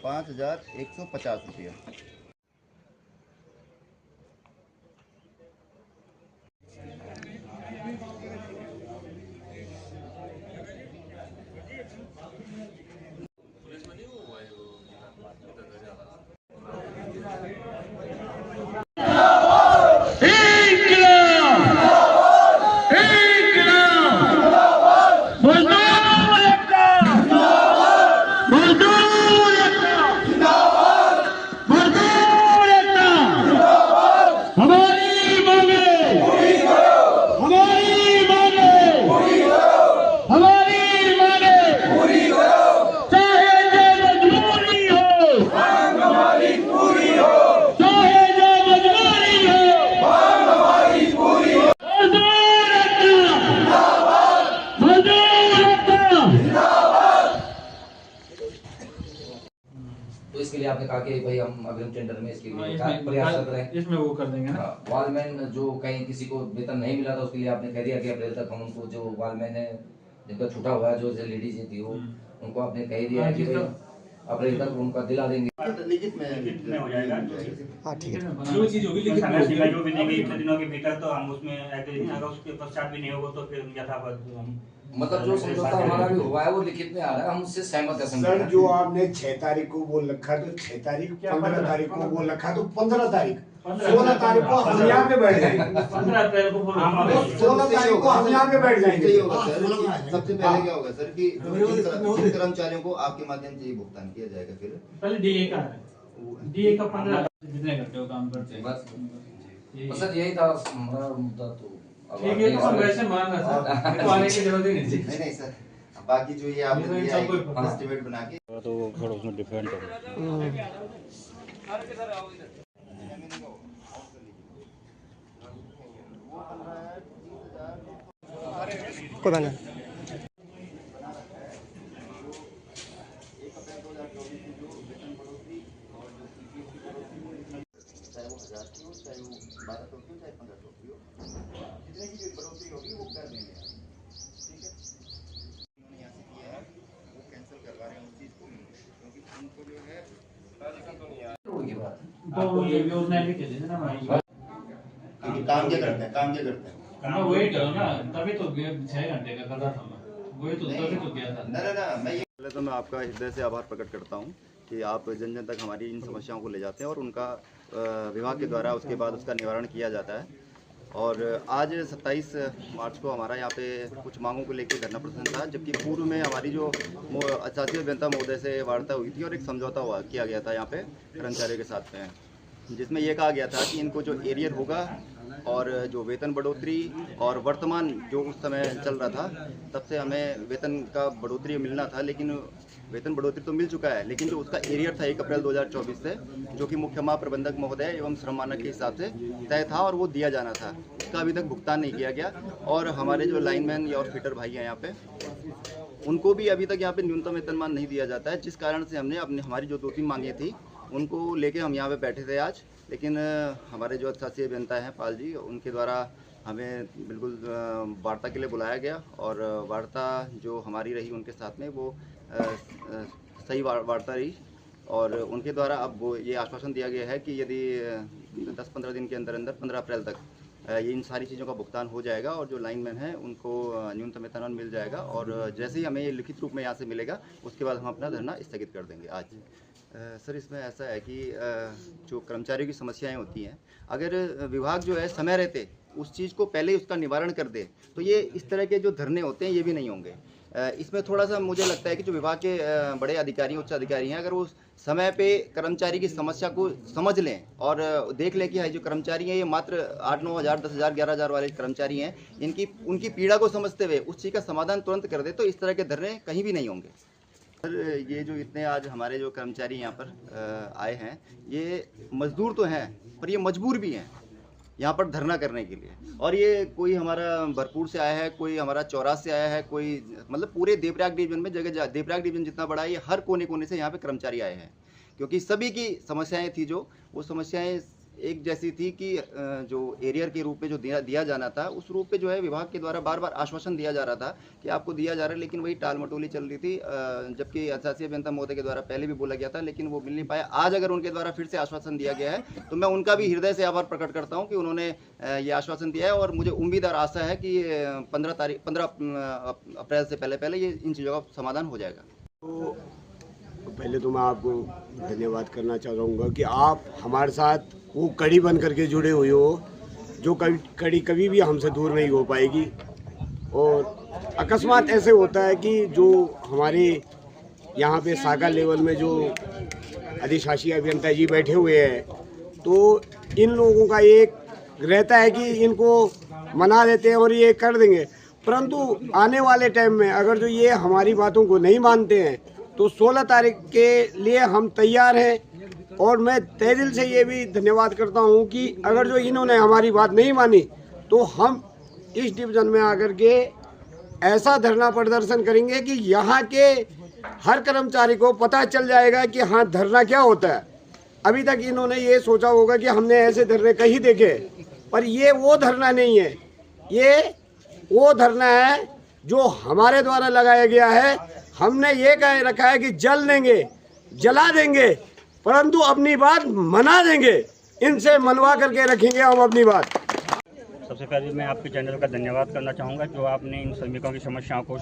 5,150 रुपया। तो इसके लिए आपने कहा कि भाई हम अग्रिम टेंडर में इसके लिए प्रयास कर रहे हैं, इसमें वो कर देंगे ना। वालमैन जो कहीं किसी को वेतन नहीं मिला था उसके लिए आपने कह दिया कि अप्रैल तक हम उनको, जो वालमैन है जिनका छूटा हुआ है, जो लेडीज थी वो, उनको आपने कह दिया है कि भाई अप्रैल तक उनका दिला देंगे। लिखित में हो जाएगा। हाँ ठीक है, जो चीज होगी लिखित में समय जो भी देंगे इतने दिनों के भीतर, तो हम उसमें एग्री नहीं, अगर उसके पश्चात भी नहीं होगा तो फिर यथावत हम मतलब जो समझौता हमारा भी हुआ है वो लिखित में आ रहा है, हम उससे सहमत है। सर जो आपने 6 तारीख को बोल रखा तो 6 तारीख, 15 तारीख को बोल रखा तो 15 तारीख, 16 तारीख को हम यहाँ पे बैठ जाएंगे। 15 अप्रैल को 16 तारीख को हम यहाँ पे बैठ जाएंगे। सबसे पहले क्या होगा सर कि जिन कर्मचारियों को आपके माध्यम से भुगतान किया जाएगा, फिर पहले डीए का है, डीए का 15 जितने घंटे वो काम करते हैं बस सर यही था हमारा मुद्दा। तो ठीक है, तो वैसे मान रहा सर, तो आने की जरूरत ही नहीं थी। नहीं सर, बाकी जो ये आपने दिया है एस्टिमेट बना के, तो थोड़ा उसमें डिफरेंट हो। कोई बात नहीं। चाहे वो 1000 की हो, चाहे वो 1200 की हो, चाहे 1500 की हो, जितने की बढ़ोतरी होगी वो कर देंगे। ठीक है, उन्होंने यहाँ से किया है वो कैंसिल करवा रहे हैं उस चीज़ को, क्योंकि उनको जो है तो ये योजना लिख देना ना भाई। काम क्या करते हैं, काम क्या करते हैं। मैं वही करो ना, तभी तो 6 घंटे का कर रहा था मैं, वही तो तभी तो किया था। ना मैं पहले तो मैं आपका हृदय से आभार प्रकट करता हूँ कि आप जन जन तक हमारी इन समस्याओं को ले जाते हैं और उनका विभाग के द्वारा उसके बाद उसका निवारण किया जाता है। और आज 27 मार्च को हमारा यहाँ पे कुछ मांगों को लेकर धरना प्रदर्शन था, जबकि पूर्व में हमारी जो शासकीय अभियंता महोदय से वार्ता हुई थी और एक समझौता किया गया था यहाँ पे कर्मचारियों के साथ में, जिसमें यह कहा गया था कि इनको जो एरियर होगा और जो वेतन बढ़ोतरी और वर्तमान जो उस समय चल रहा था तब से हमें वेतन का बढ़ोतरी मिलना था, लेकिन वेतन बढ़ोतरी तो मिल चुका है, लेकिन जो उसका एरियर था 1 अप्रैल 2024 से, जो कि मुख्य महाप्रबंधक महोदय एवं श्रम मानक के हिसाब से तय था और वो दिया जाना था, उसका अभी तक भुगतान नहीं किया गया। और हमारे जो लाइनमैन और फिटर भाई हैं यहाँ पे, उनको भी अभी तक यहाँ पे न्यूनतम वेतनमान नहीं दिया जाता है, जिस कारण से हमने हमारी जो 2-3 मांगे थी उनको लेके हम यहाँ पे बैठे थे आज। लेकिन हमारे जो शासकीय अभियंता हैं पाल जी, उनके द्वारा हमें बिल्कुल वार्ता के लिए बुलाया गया और वार्ता जो हमारी रही उनके साथ में वो सही वार्ता रही। और उनके द्वारा अब वो ये आश्वासन दिया गया है कि यदि 10-15 दिन के अंदर 15 अप्रैल तक ये इन सारी चीज़ों का भुगतान हो जाएगा और जो लाइनमैन हैं उनको न्यूनतम वेतन मिल जाएगा, और जैसे ही हमें ये लिखित रूप में यहाँ से मिलेगा उसके बाद हम अपना धरना स्थगित कर देंगे आज। सर इसमें ऐसा है कि जो कर्मचारियों की समस्याएं होती हैं, अगर विभाग जो है समय रहते उस चीज़ को पहले ही उसका निवारण कर दे तो ये इस तरह के जो धरने होते हैं ये भी नहीं होंगे। इसमें थोड़ा सा मुझे लगता है कि जो विभाग के बड़े अधिकारी, उच्च अधिकारी हैं, अगर वो समय पे कर्मचारी की समस्या को समझ लें और देख लें कि जो कर्मचारी हैं ये मात्र 8-9 हज़ार, 10 हज़ार, 11 हज़ार वाले कर्मचारी हैं, उनकी पीड़ा को समझते हुए उस चीज़ का समाधान तुरंत कर दे तो इस तरह के धरने कहीं भी नहीं होंगे। सर ये जो इतने आज हमारे जो कर्मचारी यहाँ पर आए हैं, ये मजदूर तो हैं पर ये मजबूर भी हैं यहाँ पर धरना करने के लिए। और ये कोई हमारा भरपूर से आया है, कोई हमारा चौरास से आया है, कोई मतलब पूरे देवप्रयाग डिवीजन में जगह, देवप्रयाग डिवीजन जितना बड़ा है, ये हर कोने कोने से यहाँ पे कर्मचारी आए हैं, क्योंकि सभी की समस्याएं थी जो वो समस्याएं एक जैसी थी कि जो एरियर के रूप में जो दिया जाना था, उस रूप पे जो है विभाग के द्वारा बार बार आश्वासन दिया जा रहा था कि आपको दिया जा रहा है, लेकिन वही टाल मटोली चल रही थी। जबकि अधिशासी अभियंता महोदय के द्वारा पहले भी बोला गया था, लेकिन वो मिल नहीं पाया। आज अगर उनके द्वारा फिर से आश्वासन दिया गया है तो मैं उनका भी हृदय से आभार प्रकट करता हूँ कि उन्होंने ये आश्वासन दिया है, और मुझे उम्मीद और आशा है कि 15 अप्रैल से पहले ये इन चीज़ों का समाधान हो जाएगा। तो पहले तो मैं आपको धन्यवाद करना चाहूँगा कि आप हमारे साथ वो कड़ी बन करके जुड़े हुए हो, जो कड़ी कभी भी हमसे दूर नहीं हो पाएगी। और अकस्मात ऐसे होता है कि जो हमारे यहाँ पे शाखा लेवल में जो अधिशासी अभियंता जी बैठे हुए हैं, तो इन लोगों का एक रहता है कि इनको मना देते हैं और ये कर देंगे, परंतु आने वाले टाइम में अगर जो ये हमारी बातों को नहीं मानते हैं तो 16 तारीख के लिए हम तैयार हैं। और मैं तहे दिल से ये भी धन्यवाद करता हूँ कि अगर जो इन्होंने हमारी बात नहीं मानी तो हम इस डिवीज़न में आकर के ऐसा धरना प्रदर्शन करेंगे कि यहाँ के हर कर्मचारी को पता चल जाएगा कि हाँ धरना क्या होता है। अभी तक इन्होंने ये सोचा होगा कि हमने ऐसे धरने कहीं देखे, पर ये वो धरना नहीं है, ये वो धरना है जो हमारे द्वारा लगाया गया है। हमने ये कह रखा है कि जल देंगे, जला देंगे, परंतु अपनी बात मना देंगे, इनसे मनवा करके रखेंगे हम अपनी बात। सबसे पहले मैं आपके चैनल का धन्यवाद करना चाहूँगा जो आपने इन श्रमिकों की समस्याओं को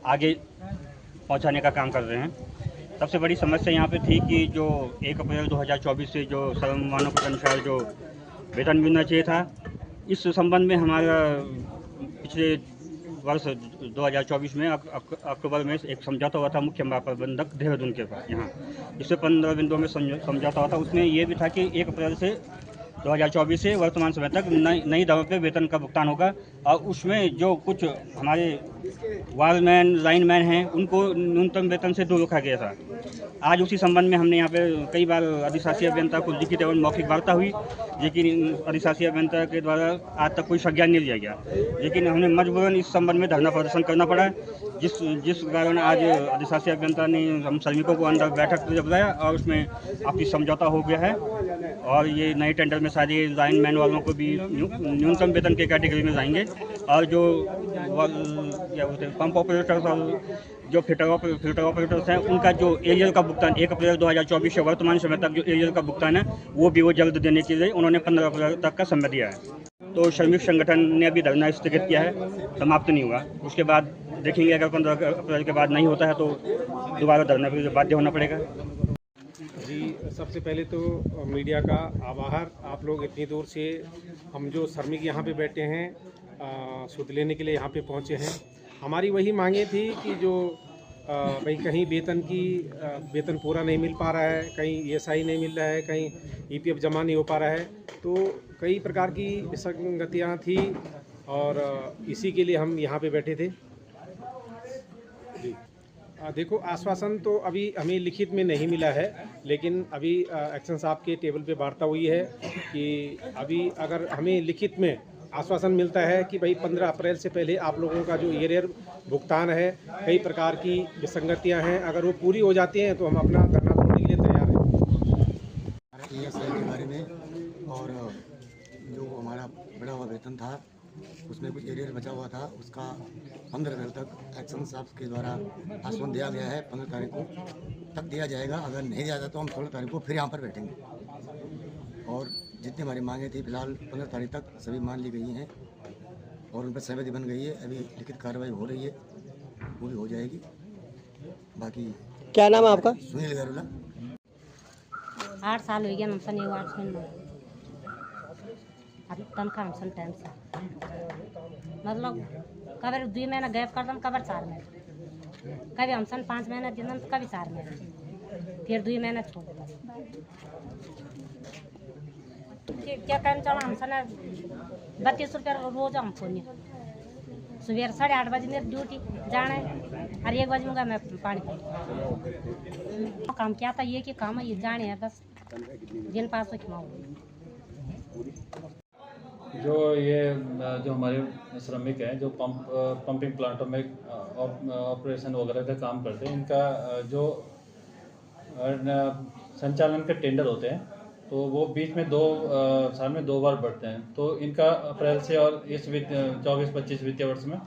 आगे पहुँचाने का काम कर रहे हैं। सबसे बड़ी समस्या यहाँ पे थी कि जो 1 अप्रैल 2024 से जो श्रम मानकों के अनुसार जो वेतन मिलना चाहिए था, इस संबंध में हमारा पिछले वर्ष 2024 में अक्टूबर में एक समझौता हुआ था मुख्य महाप्रबंधक देहरादून के पास यहाँ, जिससे 15 बिंदुओं में समझौता हुआ था। उसमें ये भी था कि 1 अप्रैल से 2024 से वर्तमान समय तक नई दरों पे वेतन का भुगतान होगा, और उसमें जो कुछ हमारे वायरमैन लाइनमैन हैं उनको न्यूनतम वेतन से दूर रखा गया था। आज उसी संबंध में हमने यहाँ पे कई बार अधिशासी अभियंता को लिखित एवं मौखिक वार्ता हुई, लेकिन अधिशासी अभियंता के द्वारा आज तक कोई संज्ञान नहीं लिया गया। लेकिन हमें मजबूरन इस संबंध में धरना प्रदर्शन करना पड़ा, जिस कारण आज अधिशासी अभियंता ने हम श्रमिकों को अंदर बैठक जब बुलाया और उसमें आपसी समझौता हो गया है, और ये नए टेंडर में सारे लाइनमैन वालों को भी न्यूनतम वेतन के कैटेगरी में जाएंगे, और जो क्या बोलते हैं पंप ऑपरेटर्स और जो फिल्टर ऑपरेटर्स हैं उनका जो एरियल का भुगतान 1 अप्रैल 2024 से वर्तमान समय तक जो एरियल का भुगतान है वो भी वो जल्द देने के लिए उन्होंने 15 अप्रैल तक का समय दिया है। तो श्रमिक संगठन ने अभी धरना स्थगित किया है, समाप्त नहीं हुआ। उसके बाद देखेंगे, अगर 15 अप्रैल के बाद नहीं होता है तो दोबारा धरना पर बाध्य होना पड़ेगा। जी, सबसे पहले तो मीडिया का आभार। आप लोग इतनी दूर से हम जो श्रमिक यहाँ पे बैठे हैं सुध लेने के लिए यहाँ पे पहुँचे हैं। हमारी वही मांगे थी कि जो भाई कहीं वेतन पूरा नहीं मिल पा रहा है, कहीं ESI नहीं मिल रहा है, कहीं EPF जमा नहीं हो पा रहा है, तो कई प्रकार की विसंगतियाँ थी और इसी के लिए हम यहाँ पे बैठे थे। जी देखो, आश्वासन तो अभी हमें लिखित में नहीं मिला है, लेकिन अभी एक्शन साहब के टेबल पे वार्ता हुई है कि अभी अगर हमें लिखित में आश्वासन मिलता है कि भाई 15 अप्रैल से पहले आप लोगों का जो एरियर भुगतान है, कई प्रकार की विसंगतियां हैं, अगर वो पूरी हो जाती हैं तो हम अपना धरना तोड़ने के लिए तैयार हैं। ESI के बारे में, और जो हमारा बढ़ा हुआ वेतन था उसमें कुछ एरियर बचा हुआ था, उसका 15 अप्रैल तक एक्शन साहब के द्वारा आश्वासन दिया गया है। 15 तारीख को तक दिया जाएगा। अगर नहीं दिया जाता तो हम 16 तारीख को फिर यहाँ पर बैठेंगे, और जितनी हमारी मांगे थी फिलहाल 15 तारीख तक सभी मान ली गई हैं और उन पर सहमति बन गई है। अभी लिखित कार्रवाई हो रही है, पूरी हो जाएगी। बाकी क्या नाम है आपका? सुनील गरुला। 8 साल हो गया हमसे नहीं हुआ तनख्वाह हमसे टाइम से, मतलब कभी 2 महीना गैप कर दम, कभी 4 महीने, कभी हमसे 5 महीने दिन कभी 4 महीने, फिर 2 महीने छोड़ देता। क्या कहना चला हमसे ना 32 रुपया रोज हमको नहीं। सुबह 8:30 बजे मेरी ड्यूटी जाना है और 1 बजे मुझे मैं पानी पी काम क्या था, ये कि काम है ये जाने है, बस दिन पास हो खिलाओ। जो हमारे श्रमिक हैं जो पंपिंग प्लांटों में ऑपरेशन वगैरह का काम करते हैं, इनका जो संचालन के टेंडर होते हैं तो वो बीच में साल में 2 बार बढ़ते हैं। तो इनका अप्रैल से और इस 24-25 वित्तीय वर्ष में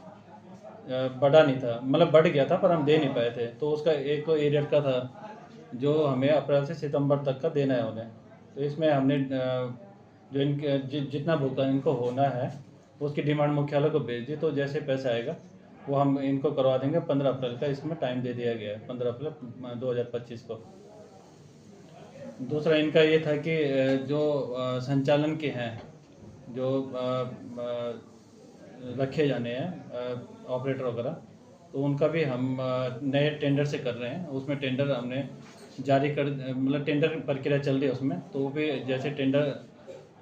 बढ़ा नहीं था, मतलब बढ़ गया था पर हम दे नहीं पाए थे। तो उसका एक तो एरियर का था जो हमें अप्रैल से सितंबर तक का देना है उन्हें। तो इसमें हमने जो इनके जितना भुगतान इनको होना है उसकी डिमांड मुख्यालय को भेज दी। तो जैसे पैसा आएगा वो हम इनको करवा देंगे। 15 अप्रैल का इसमें टाइम दे दिया गया है, 15 अप्रैल 2025 को। दूसरा इनका ये था कि जो संचालन के हैं, जो रखे जाने हैं ऑपरेटर वगैरह, तो उनका भी हम नए टेंडर से कर रहे हैं। उसमें टेंडर हमने जारी कर, मतलब टेंडर प्रक्रिया चल रही है उसमें। तो वो भी जैसे टेंडर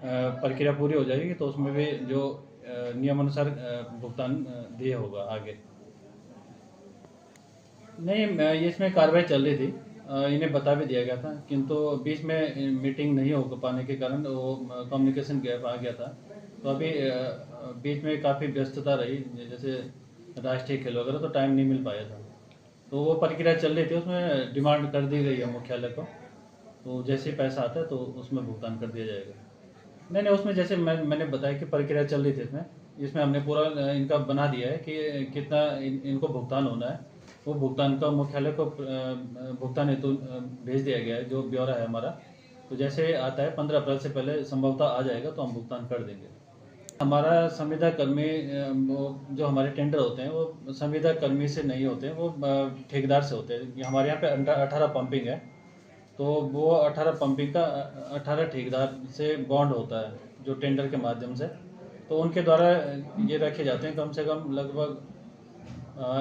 प्रक्रिया पूरी हो जाएगी तो उसमें भी जो नियमानुसार भुगतान दिया होगा आगे। नहीं, इसमें कार्रवाई चल रही थी, इन्हें बता भी दिया गया था, किंतु बीच में मीटिंग नहीं हो पाने के कारण वो कम्युनिकेशन गैप आ गया था। तो अभी बीच में काफ़ी व्यस्तता रही, जैसे राष्ट्रीय खेल वगैरह, तो टाइम नहीं मिल पाया था। तो वो प्रक्रिया चल रही थी, उसमें डिमांड कर दी गई है मुख्यालय को। तो जैसे ही पैसा आता है तो उसमें भुगतान कर दिया जाएगा। नहीं, उसमें जैसे मैंने बताया कि प्रक्रिया चल रही थी इसमें हमने पूरा इनका बना दिया है कि कितना इनको भुगतान होना है। वो भुगतान का मुख्यालय को भुगतान हेतु भेज दिया गया है, जो ब्यौरा है हमारा। तो जैसे आता है 15 अप्रैल से पहले संभवतः आ जाएगा तो हम भुगतान कर देंगे। हमारा संविदा कर्मी, जो हमारे टेंडर होते हैं वो संविदा कर्मी से नहीं होते हैं, वो ठेकेदार से होते हैं। हमारे यहाँ पे 18 पंपिंग है, तो वो 18 पंपिंग का 18 ठेकेदार से बॉन्ड होता है जो टेंडर के माध्यम से। तो उनके द्वारा ये रखे जाते हैं। कम से कम लगभग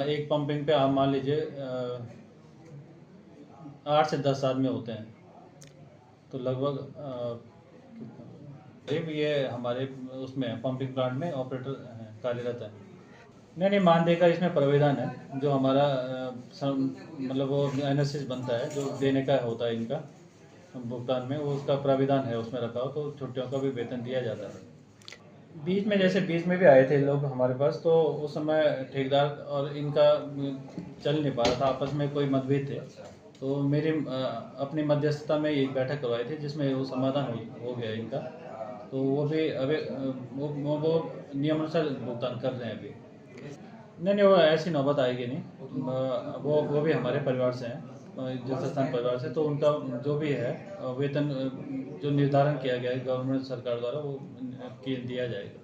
एक पंपिंग पे आप मान लीजिए 8 से 10 आदमी होते हैं। तो लगभग ये हमारे उसमें पंपिंग प्लांट में ऑपरेटर कार्यरत है। नहीं, मानदेय का इसमें प्राविधान है, जो हमारा मतलब वो एनएसएस बनता है, जो देने का होता है इनका भुगतान में, वो उसका प्राविधान है उसमें रखा हो। तो छुट्टियों का भी वेतन दिया जाता है। बीच में भी आए थे लोग हमारे पास, तो उस समय ठेकेदार और इनका चल नहीं पा रहा था, आपस में कोई मतभेद थे। तो मेरी अपनी मध्यस्थता में एक बैठक करवाई थी जिसमें वो समाधान हो गया इनका। तो वो भी अभी वो नियमानुसार भुगतान कर रहे हैं अभी। नहीं, वो ऐसी नौबत आएगी नहीं। वो भी हमारे परिवार से हैं, जलस्थान परिवार से। तो उनका जो भी है वेतन जो निर्धारण किया गया है गवर्नमेंट सरकार द्वारा, वो दिया जाएगा।